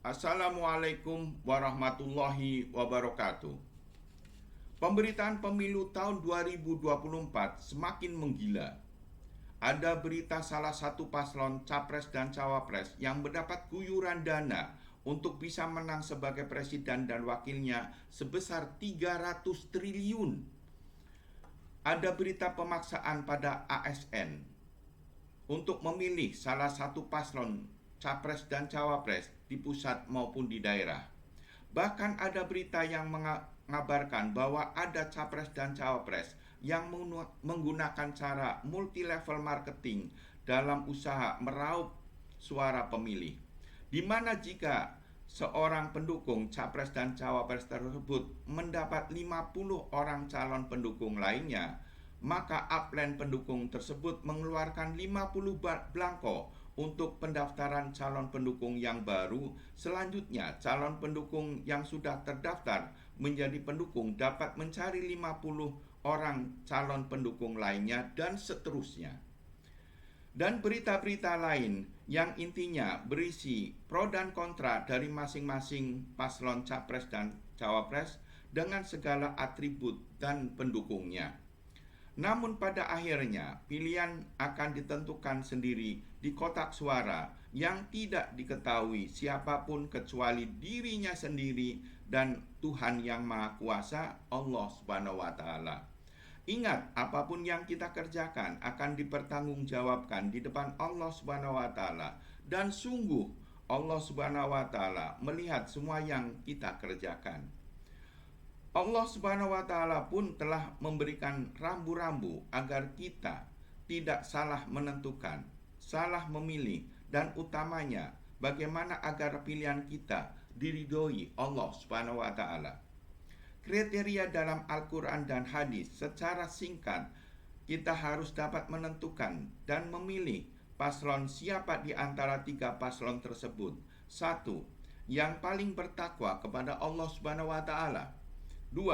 Assalamualaikum warahmatullahi wabarakatuh. Pemberitaan pemilu tahun 2024 semakin menggila. Ada berita salah satu paslon capres dan cawapres yang mendapat guyuran dana untuk bisa menang sebagai presiden dan wakilnya sebesar 300 triliun. Ada berita pemaksaan pada ASN untuk memilih salah satu paslon capres dan cawapres di pusat maupun di daerah. Bahkan ada berita yang mengabarkan bahwa ada capres dan cawapres yang menggunakan cara multi level marketing dalam usaha meraup suara pemilih. Di mana jika seorang pendukung capres dan cawapres tersebut mendapat 50 orang calon pendukung lainnya, maka upline pendukung tersebut mengeluarkan 50 belangko untuk pendaftaran calon pendukung yang baru. Selanjutnya, calon pendukung yang sudah terdaftar menjadi pendukung dapat mencari 50 orang calon pendukung lainnya dan seterusnya. Dan berita-berita lain yang intinya berisi pro dan kontra dari masing-masing paslon capres dan cawapres dengan segala atribut dan pendukungnya. Namun pada akhirnya pilihan akan ditentukan sendiri di kotak suara yang tidak diketahui siapapun kecuali dirinya sendiri dan Tuhan yang Maha Kuasa, Allah Subhanahu wa Ta'ala. Ingat, apapun yang kita kerjakan akan dipertanggungjawabkan di depan Allah Subhanahu wa Ta'ala, dan sungguh Allah Subhanahu wa Ta'ala melihat semua yang kita kerjakan. Allah Subhanahu wa Ta'ala pun telah memberikan rambu-rambu agar kita tidak salah menentukan, salah memilih, dan utamanya bagaimana agar pilihan kita diridhoi Allah Subhanahu wa Ta'ala. Kriteria dalam Al-Quran dan hadis secara singkat, kita harus dapat menentukan dan memilih paslon siapa di antara tiga paslon tersebut. 1. Yang paling bertakwa kepada Allah Subhanahu wa Ta'ala. 2.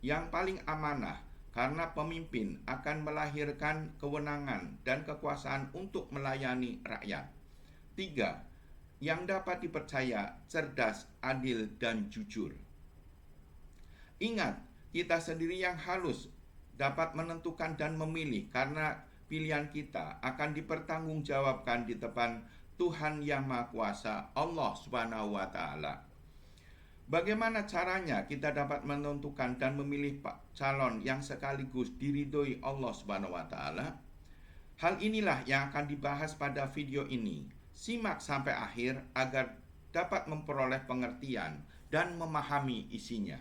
Yang paling amanah, karena pemimpin akan melahirkan kewenangan dan kekuasaan untuk melayani rakyat. 3. Yang dapat dipercaya, cerdas, adil, dan jujur. Ingat, kita sendiri yang harus dapat menentukan dan memilih, karena pilihan kita akan dipertanggungjawabkan di depan Tuhan yang Maha Kuasa, Allah Subhanahu wa Ta'ala. Bagaimana caranya kita dapat menentukan dan memilih calon yang sekaligus diridhoi Allah Subhanahu wa Ta'ala? Hal inilah yang akan dibahas pada video ini. Simak sampai akhir agar dapat memperoleh pengertian dan memahami isinya.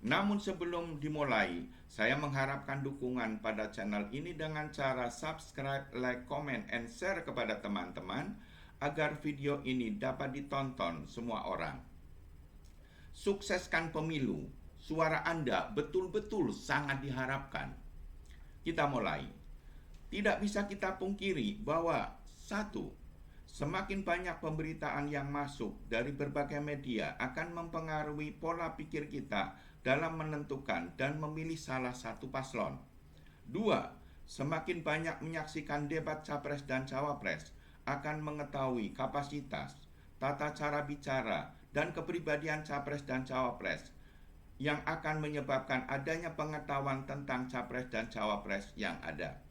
Namun sebelum dimulai, saya mengharapkan dukungan pada channel ini dengan cara subscribe, like, comment, and share kepada teman-teman agar video ini dapat ditonton semua orang. Sukseskan pemilu, suara Anda betul-betul sangat diharapkan. Kita mulai. Tidak bisa kita pungkiri bahwa 1. Semakin banyak pemberitaan yang masuk dari berbagai media akan mempengaruhi pola pikir kita dalam menentukan dan memilih salah satu paslon. 2. Semakin banyak menyaksikan debat capres dan cawapres akan mengetahui kapasitas, tata cara bicara, dan kepribadian capres dan cawapres yang akan menyebabkan adanya pengetahuan tentang capres dan cawapres yang ada.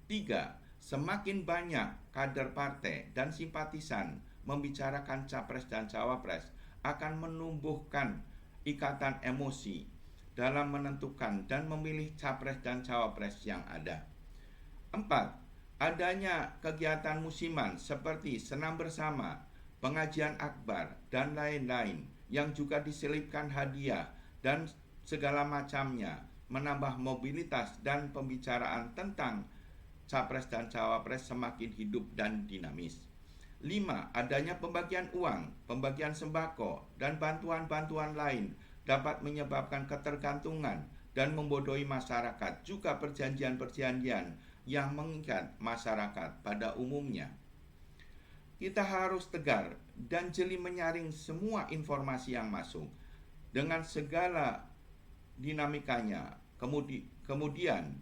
3. Semakin banyak kader partai dan simpatisan membicarakan capres dan cawapres akan menumbuhkan ikatan emosi dalam menentukan dan memilih capres dan cawapres yang ada. 4. Adanya kegiatan musiman seperti senam bersama, pengajian akbar, dan lain-lain yang juga diselipkan hadiah dan segala macamnya menambah mobilitas dan pembicaraan tentang capres dan cawapres semakin hidup dan dinamis. 5. Adanya pembagian uang, pembagian sembako, dan bantuan-bantuan lain dapat menyebabkan ketergantungan dan membodohi masyarakat, juga perjanjian-perjanjian yang mengikat masyarakat pada umumnya. Kita harus tegar dan jeli menyaring semua informasi yang masuk dengan segala dinamikanya. Kemudian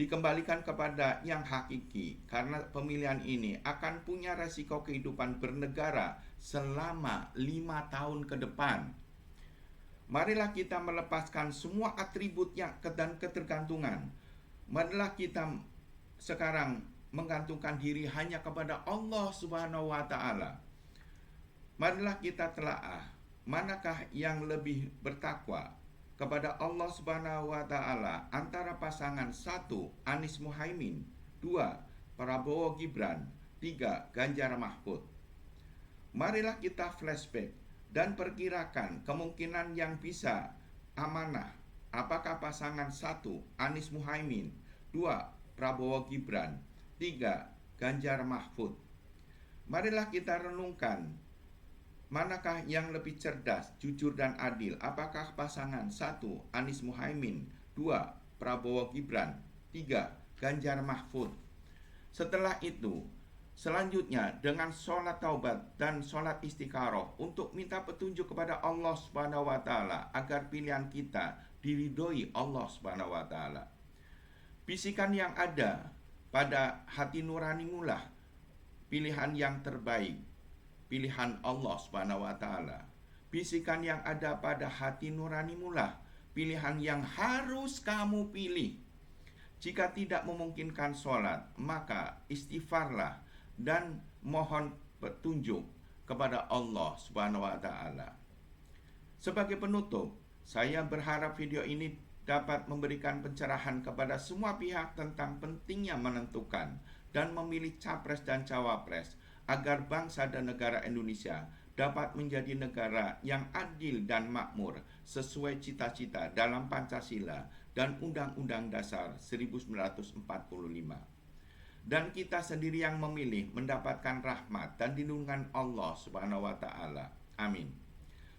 dikembalikan kepada yang hakiki, karena pemilihan ini akan punya resiko kehidupan bernegara selama 5 tahun ke depan. Marilah kita melepaskan semua atribut dan ketergantungan. Marilah kita sekarang menggantungkan diri hanya kepada Allah Subhanahu wa taala. Marilah kita telaah manakah yang lebih bertakwa kepada Allah Subhanahu wa taala antara pasangan 1 Anies Muhaimin, 2 Prabowo Gibran, 3 Ganjar Mahfud. Marilah kita flashback dan perkirakan kemungkinan yang bisa amanah. Apakah pasangan 1 Anies Muhaimin, 2 Prabowo Gibran, 3 Ganjar Mahfud. Marilah kita renungkan manakah yang lebih cerdas, jujur dan adil. Apakah pasangan 1 Anies Muhaimin, 2 Prabowo Gibran, 3 Ganjar Mahfud. Setelah itu, selanjutnya dengan sholat taubat dan sholat istikharah untuk minta petunjuk kepada Allah Subhanahu wa taala agar pilihan kita diridhoi Allah Subhanahu wa taala. Bisikan yang ada pada hati nuranimu lah pilihan yang terbaik, pilihan Allah Subhanahu wa taala. Bisikan yang ada pada hati nuranimu lah pilihan yang harus kamu pilih. Jika tidak memungkinkan sholat, maka istighfarlah dan mohon petunjuk kepada Allah Subhanahu wa taala. Sebagai penutup, saya berharap video ini dapat memberikan pencerahan kepada semua pihak tentang pentingnya menentukan dan memilih capres dan cawapres agar bangsa dan negara Indonesia dapat menjadi negara yang adil dan makmur sesuai cita-cita dalam Pancasila dan Undang-Undang Dasar 1945. Dan kita sendiri yang memilih mendapatkan rahmat dan lindungan Allah Subhanahu wa taala. Amin.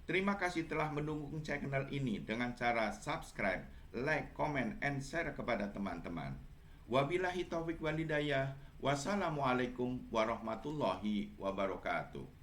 Terima kasih telah mendukung channel ini dengan cara subscribe, like, comment, and share kepada teman-teman. Wabillahi taufiq wal hidayah. Wassalamualaikum warahmatullahi wabarakatuh.